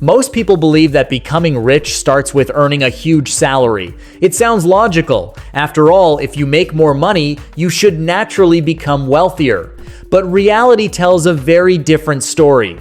Most people believe that becoming rich starts with earning a huge salary. It sounds logical. After all, if you make more money, you should naturally become wealthier. But reality tells a very different story.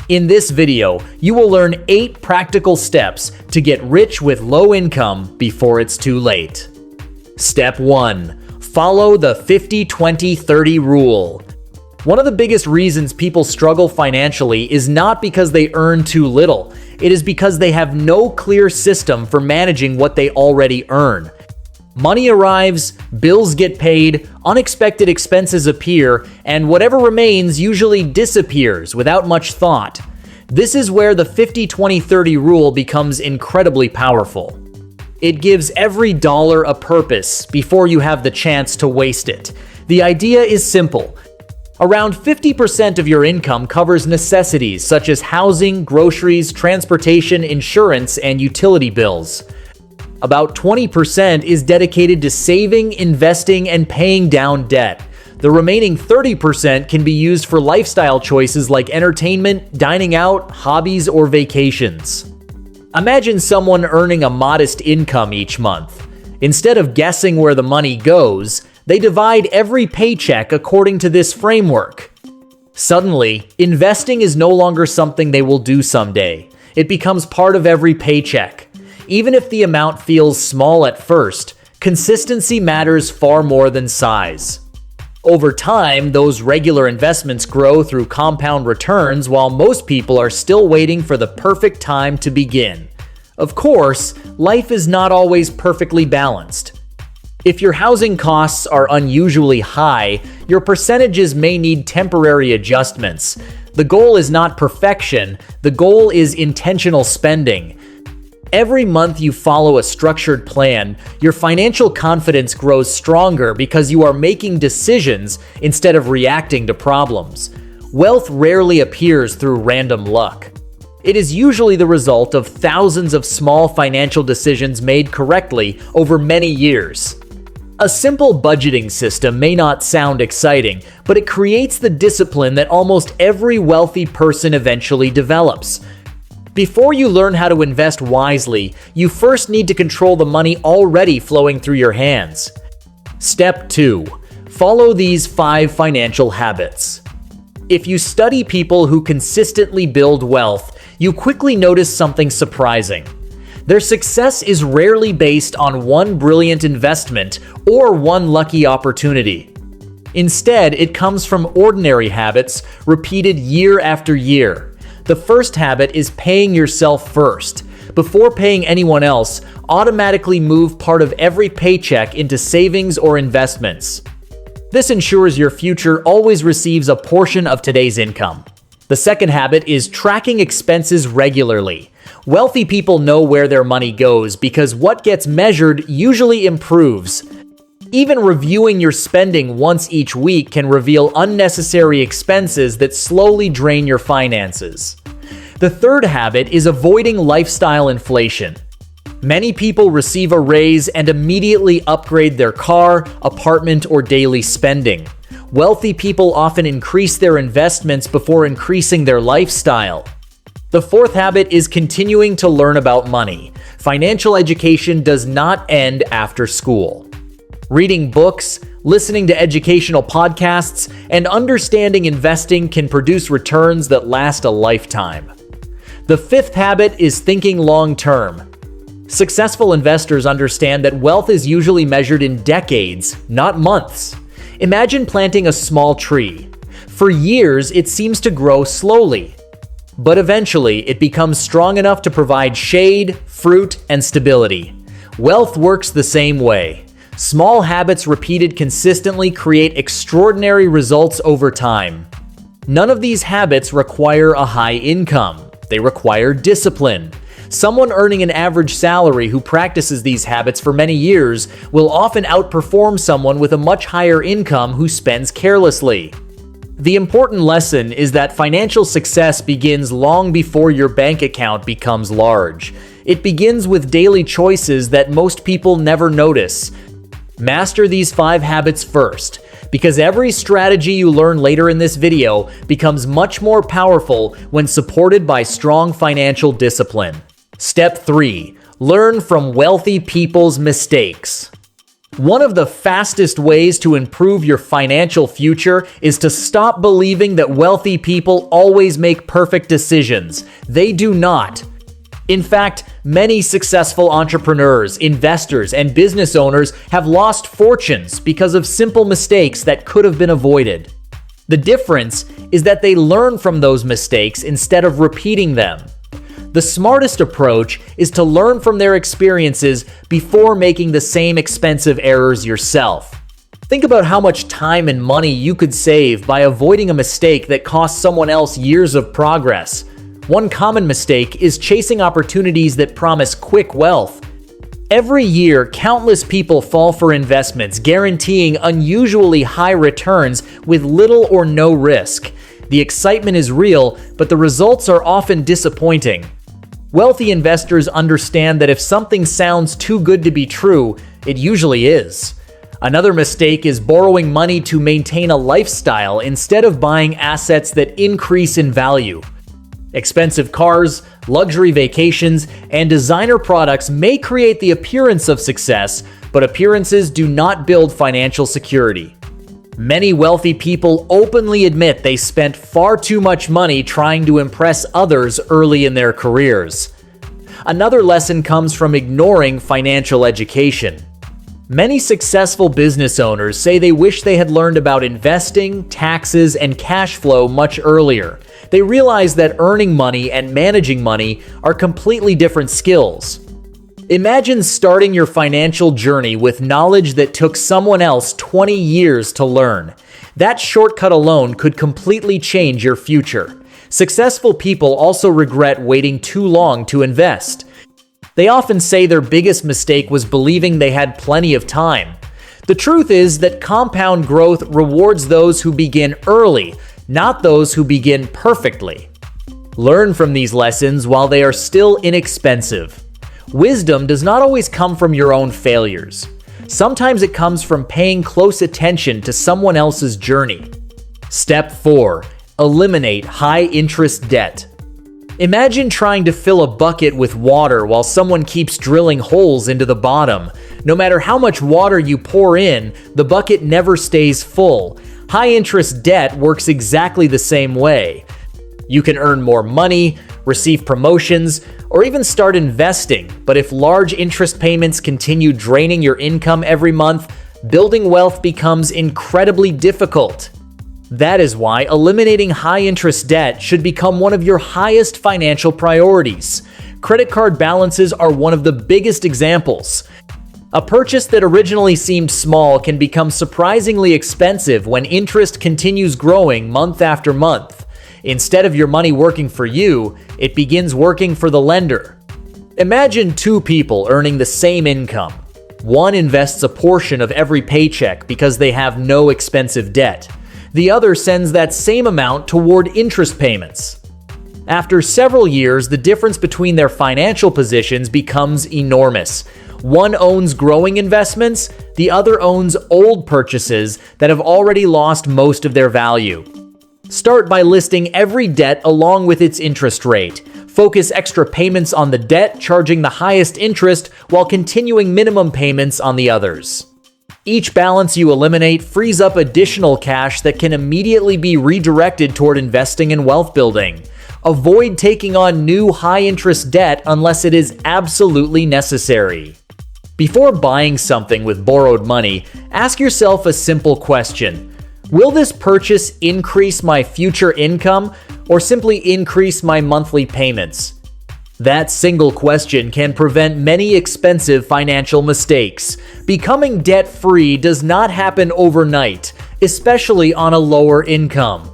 In this video, you will learn 8 practical steps to get rich with low income before it's too late. Step 1. Follow the 50-20-30 rule. One of the biggest reasons people struggle financially is not because they earn too little. It is because they have no clear system for managing what they already earn. Money arrives, bills get paid, unexpected expenses appear, and whatever remains usually disappears without much thought. This is where the 50-20-30 rule becomes incredibly powerful. It gives every dollar a purpose before you have the chance to waste it. The idea is simple. Around 50% of your income covers necessities such as housing, groceries, transportation, insurance, and utility bills. About 20% is dedicated to saving, investing, and paying down debt. The remaining 30% can be used for lifestyle choices like entertainment, dining out, hobbies, or vacations. Imagine someone earning a modest income each month. Instead of guessing where the money goes, they divide every paycheck according to this framework. Suddenly, investing is no longer something they will do someday. It becomes part of every paycheck. Even if the amount feels small at first, consistency matters far more than size. Over time, those regular investments grow through compound returns while most people are still waiting for the perfect time to begin. Of course, life is not always perfectly balanced. If your housing costs are unusually high, your percentages may need temporary adjustments. The goal is not perfection, the goal is intentional spending. Every month you follow a structured plan, your financial confidence grows stronger because you are making decisions instead of reacting to problems. Wealth rarely appears through random luck. It is usually the result of thousands of small financial decisions made correctly over many years. A simple budgeting system may not sound exciting, but it creates the discipline that almost every wealthy person eventually develops. Before you learn how to invest wisely, you first need to control the money already flowing through your hands. Step 2. Follow these 5 financial habits. If you study people who consistently build wealth, you quickly notice something surprising. Their success is rarely based on one brilliant investment or one lucky opportunity. Instead, it comes from ordinary habits repeated year after year. The first habit is paying yourself first. Before paying anyone else, automatically move part of every paycheck into savings or investments. This ensures your future always receives a portion of today's income. The second habit is tracking expenses regularly. Wealthy people know where their money goes because what gets measured usually improves. Even reviewing your spending once each week can reveal unnecessary expenses that slowly drain your finances. The third habit is avoiding lifestyle inflation. Many people receive a raise and immediately upgrade their car, apartment, or daily spending. Wealthy people often increase their investments before increasing their lifestyle. The fourth habit is continuing to learn about money. Financial education does not end after school. Reading books, listening to educational podcasts, and understanding investing can produce returns that last a lifetime. The fifth habit is thinking long-term. Successful investors understand that wealth is usually measured in decades, not months. Imagine planting a small tree. For years, it seems to grow slowly. But eventually, it becomes strong enough to provide shade, fruit, and stability. Wealth works the same way. Small habits repeated consistently create extraordinary results over time. None of these habits require a high income. They require discipline. Someone earning an average salary who practices these habits for many years will often outperform someone with a much higher income who spends carelessly. The important lesson is that financial success begins long before your bank account becomes large. It begins with daily choices that most people never notice. Master these 5 habits first. because every strategy you learn later in this video becomes much more powerful when supported by strong financial discipline. Step 3. Learn from wealthy people's mistakes. One of the fastest ways to improve your financial future is to stop believing that wealthy people always make perfect decisions. They do not. In fact, many successful entrepreneurs, investors, and business owners have lost fortunes because of simple mistakes that could have been avoided. The difference is that they learn from those mistakes instead of repeating them. The smartest approach is to learn from their experiences before making the same expensive errors yourself. Think about how much time and money you could save by avoiding a mistake that cost someone else years of progress. One common mistake is chasing opportunities that promise quick wealth. Every year, countless people fall for investments guaranteeing unusually high returns with little or no risk. The excitement is real, but the results are often disappointing. Wealthy investors understand that if something sounds too good to be true, it usually is. Another mistake is borrowing money to maintain a lifestyle instead of buying assets that increase in value. Expensive cars, luxury vacations, and designer products may create the appearance of success, but appearances do not build financial security. Many wealthy people openly admit they spent far too much money trying to impress others early in their careers. Another lesson comes from ignoring financial education. Many successful business owners say they wish they had learned about investing, taxes, and cash flow much earlier. They realize that earning money and managing money are completely different skills. Imagine starting your financial journey with knowledge that took someone else 20 years to learn. That shortcut alone could completely change your future. Successful people also regret waiting too long to invest. They often say their biggest mistake was believing they had plenty of time. The truth is that compound growth rewards those who begin early, not those who begin perfectly. Learn from these lessons while they are still inexpensive. Wisdom does not always come from your own failures. Sometimes it comes from paying close attention to someone else's journey. Step 4. Eliminate high-interest debt. Imagine trying to fill a bucket with water while someone keeps drilling holes into the bottom. No matter how much water you pour in, the bucket never stays full. High-interest debt works exactly the same way. You can earn more money, receive promotions, or even start investing, but if large interest payments continue draining your income every month, building wealth becomes incredibly difficult. That is why eliminating high-interest debt should become one of your highest financial priorities. Credit card balances are one of the biggest examples. A purchase that originally seemed small can become surprisingly expensive when interest continues growing month after month. Instead of your money working for you, it begins working for the lender. Imagine two people earning the same income. One invests a portion of every paycheck because they have no expensive debt. The other sends that same amount toward interest payments. After several years, the difference between their financial positions becomes enormous. One owns growing investments, the other owns old purchases that have already lost most of their value. Start by listing every debt along with its interest rate. Focus extra payments on the debt, charging the highest interest while continuing minimum payments on the others. Each balance you eliminate frees up additional cash that can immediately be redirected toward investing and wealth building. Avoid taking on new high-interest debt unless it is absolutely necessary. Before buying something with borrowed money, ask yourself a simple question. Will this purchase increase my future income or simply increase my monthly payments? That single question can prevent many expensive financial mistakes. Becoming debt-free does not happen overnight, especially on a lower income.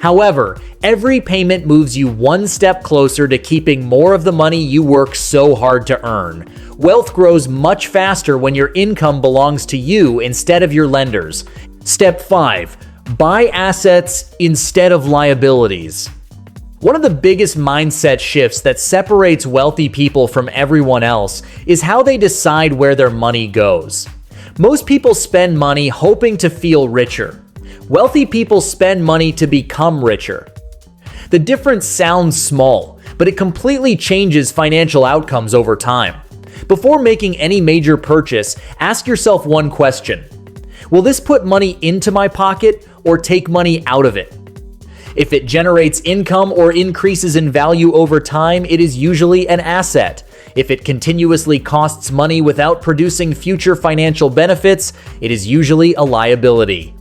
However, every payment moves you one step closer to keeping more of the money you work so hard to earn. Wealth grows much faster when your income belongs to you instead of your lenders. Step 5. Buy assets instead of liabilities. One of the biggest mindset shifts that separates wealthy people from everyone else is how they decide where their money goes. Most people spend money hoping to feel richer. Wealthy people spend money to become richer. The difference sounds small, but it completely changes financial outcomes over time. Before making any major purchase, ask yourself one question. Will this put money into my pocket or take money out of it? If it generates income or increases in value over time, it is usually an asset. If it continuously costs money without producing future financial benefits, it is usually a liability.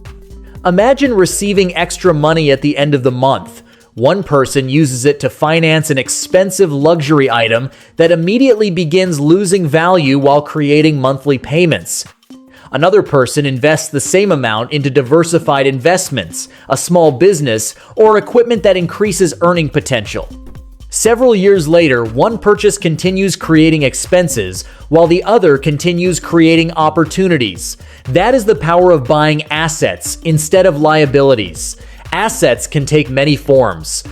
Imagine receiving extra money at the end of the month. One person uses it to finance an expensive luxury item that immediately begins losing value while creating monthly payments. Another person invests the same amount into diversified investments, a small business, or equipment that increases earning potential. Several years later, one purchase continues creating expenses, while the other continues creating opportunities. That is the power of buying assets instead of liabilities. Assets can take many forms.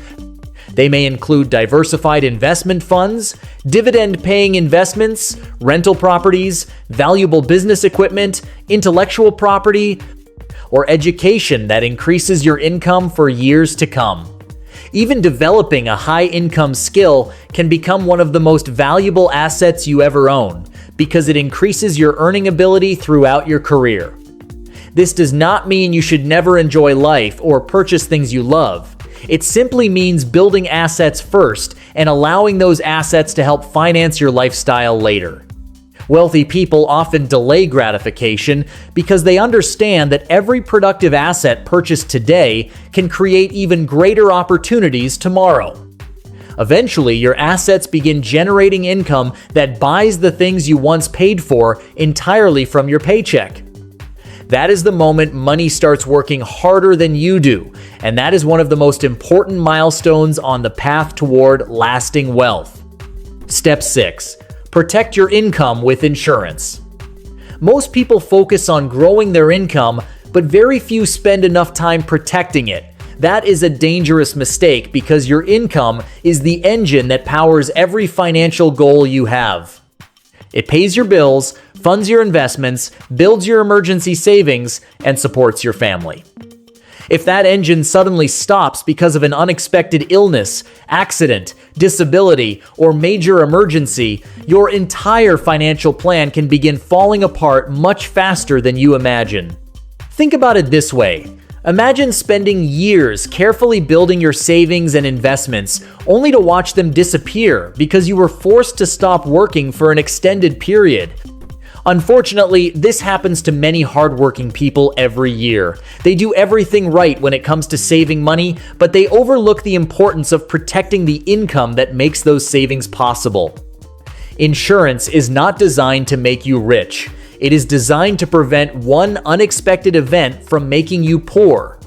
They may include diversified investment funds, dividend-paying investments, rental properties, valuable business equipment, intellectual property, or education that increases your income for years to come. Even developing a high-income skill can become one of the most valuable assets you ever own because it increases your earning ability throughout your career. This does not mean you should never enjoy life or purchase things you love. It simply means building assets first and allowing those assets to help finance your lifestyle later. Wealthy people often delay gratification because they understand that every productive asset purchased today can create even greater opportunities tomorrow. Eventually, your assets begin generating income that buys the things you once paid for entirely from your paycheck. That is the moment money starts working harder than you do, and that is one of the most important milestones on the path toward lasting wealth. Step 6. Protect your income with insurance. Most people focus on growing their income, but very few spend enough time protecting it. That is a dangerous mistake because your income is the engine that powers every financial goal you have. It pays your bills, funds your investments, builds your emergency savings, and supports your family. If that engine suddenly stops because of an unexpected illness, accident, disability, or major emergency, your entire financial plan can begin falling apart much faster than you imagine. Think about it this way. Imagine spending years carefully building your savings and investments, only to watch them disappear because you were forced to stop working for an extended period. Unfortunately, this happens to many hardworking people every year. They do everything right when it comes to saving money, but they overlook the importance of protecting the income that makes those savings possible. Insurance is not designed to make you rich. It is designed to prevent one unexpected event from making you poor.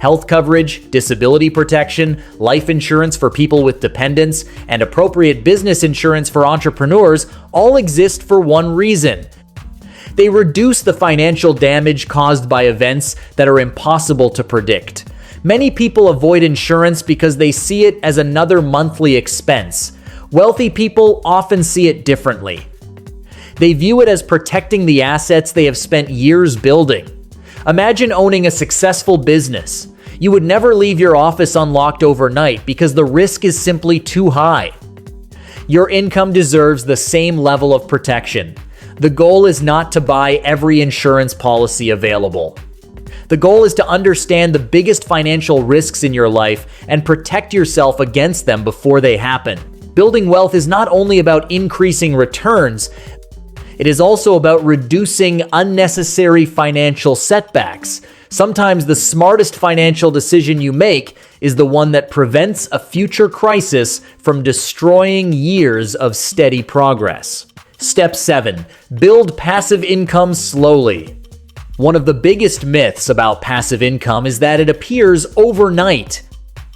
Health coverage, disability protection, life insurance for people with dependents, and appropriate business insurance for entrepreneurs all exist for one reason. They reduce the financial damage caused by events that are impossible to predict. Many people avoid insurance because they see it as another monthly expense. Wealthy people often see it differently. They view it as protecting the assets they have spent years building. Imagine owning a successful business. You would never leave your office unlocked overnight because the risk is simply too high. Your income deserves the same level of protection. The goal is not to buy every insurance policy available. The goal is to understand the biggest financial risks in your life and protect yourself against them before they happen. Building wealth is not only about increasing returns, it is also about reducing unnecessary financial setbacks. Sometimes the smartest financial decision you make is the one that prevents a future crisis from destroying years of steady progress. Step 7. Build passive income slowly. One of the biggest myths about passive income is that it appears overnight.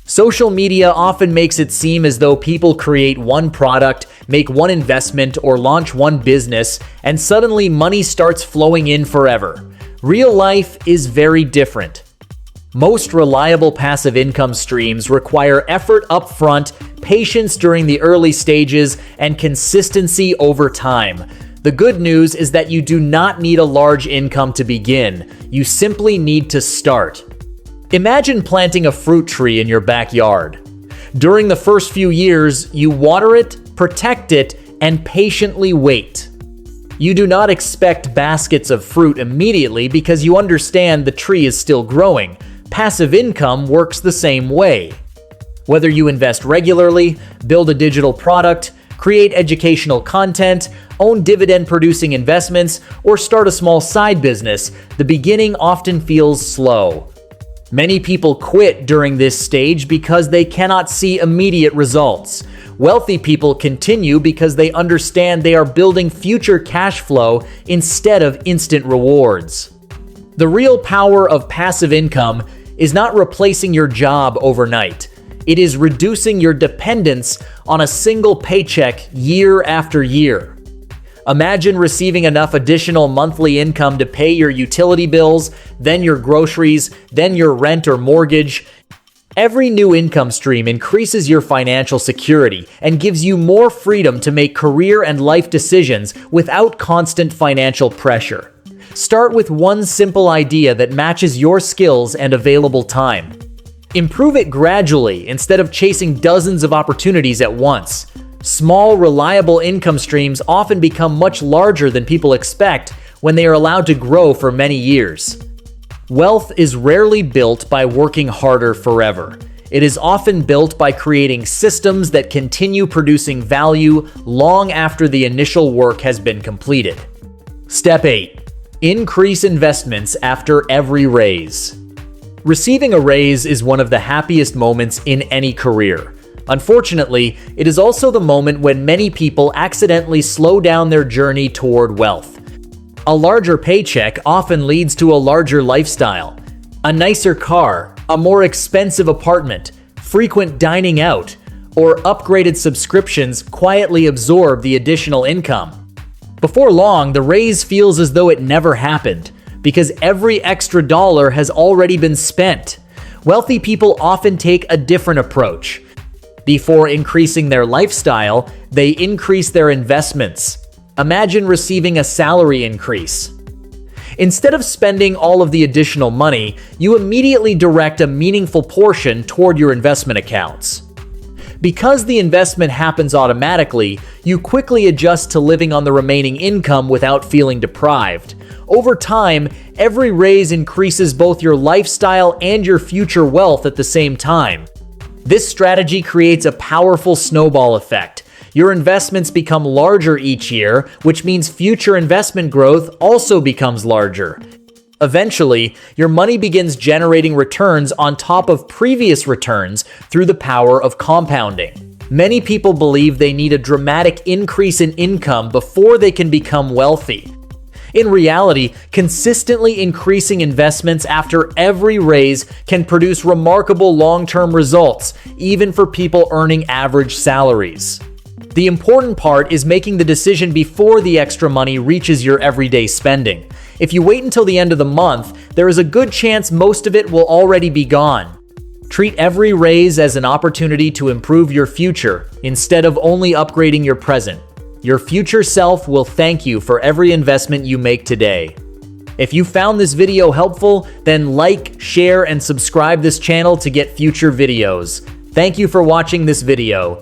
Social media often makes it seem as though people create one product, make one investment, or launch one business, and suddenly money starts flowing in forever. Real life is very different. Most reliable passive income streams require effort upfront, patience during the early stages, and consistency over time. The good news is that you do not need a large income to begin. You simply need to start. Imagine planting a fruit tree in your backyard. During the first few years, you water it, protect it, and patiently wait. You do not expect baskets of fruit immediately because you understand the tree is still growing. Passive income works the same way. Whether you invest regularly, build a digital product, create educational content, own dividend-producing investments, or start a small side business, the beginning often feels slow. Many people quit during this stage because they cannot see immediate results. Wealthy people continue because they understand they are building future cash flow instead of instant rewards. The real power of passive income is not replacing your job overnight. It is reducing your dependence on a single paycheck year after year. Imagine receiving enough additional monthly income to pay your utility bills, then your groceries, then your rent or mortgage. Every new income stream increases your financial security and gives you more freedom to make career and life decisions without constant financial pressure. Start with one simple idea that matches your skills and available time. Improve it gradually instead of chasing dozens of opportunities at once. Small, reliable income streams often become much larger than people expect when they are allowed to grow for many years. Wealth is rarely built by working harder forever. It is often built by creating systems that continue producing value long after the initial work has been completed. Step 8. Increase investments after every raise. Receiving a raise is one of the happiest moments in any career. Unfortunately, it is also the moment when many people accidentally slow down their journey toward wealth. A larger paycheck often leads to a larger lifestyle. A nicer car, a more expensive apartment, frequent dining out, or upgraded subscriptions quietly absorb the additional income. Before long, the raise feels as though it never happened, because every extra dollar has already been spent. Wealthy people often take a different approach. Before increasing their lifestyle, they increase their investments. Imagine receiving a salary increase. Instead of spending all of the additional money, you immediately direct a meaningful portion toward your investment accounts. Because the investment happens automatically, you quickly adjust to living on the remaining income without feeling deprived. Over time, every raise increases both your lifestyle and your future wealth at the same time. This strategy creates a powerful snowball effect. Your investments become larger each year, which means future investment growth also becomes larger. Eventually, your money begins generating returns on top of previous returns through the power of compounding. Many people believe they need a dramatic increase in income before they can become wealthy. In reality, consistently increasing investments after every raise can produce remarkable long-term results, even for people earning average salaries. The important part is making the decision before the extra money reaches your everyday spending. If you wait until the end of the month, there is a good chance most of it will already be gone. Treat every raise as an opportunity to improve your future instead of only upgrading your present. Your future self will thank you for every investment you make today. If you found this video helpful, then like, share, and subscribe this channel to get future videos. Thank you for watching this video.